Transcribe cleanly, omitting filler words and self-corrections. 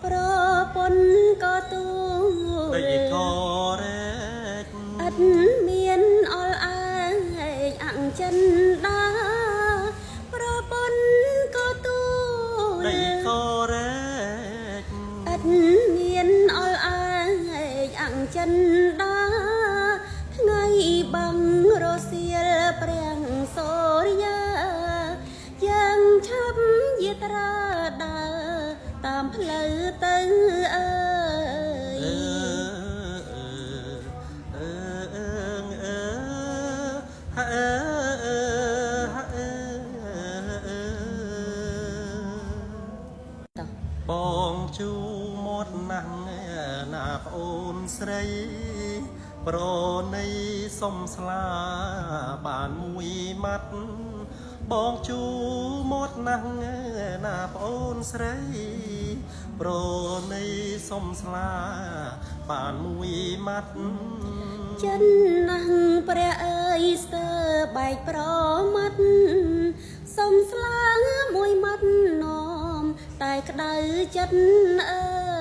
ប្រពន្ធក៏ទូលអត់មានអល់អាងអង្ចិនដាប្រពន្ធក៏ទូលអត់មានអល់អាងអង្ចិនដាថ្ងៃបាំងរសៀលព្រះសូរិយាយ៉ាងឆាប់យាត្រាដើរតាមផ្លូវទៅអើបងជួមាត់ណាស់ណាប្អូនស្រីប្រណីសុំស្លាបានមួយម៉ាត់បងជួមាត់ណាស់ណាប្អូនស្រីប្រណីសុំស្លាបានមួយម៉ាត់ចិនណាស់ព្រះអើយស្ទើបែកប្រមាត់សុំស្លាមួយម៉ាត់នំតែក្តៅចិត្តអើ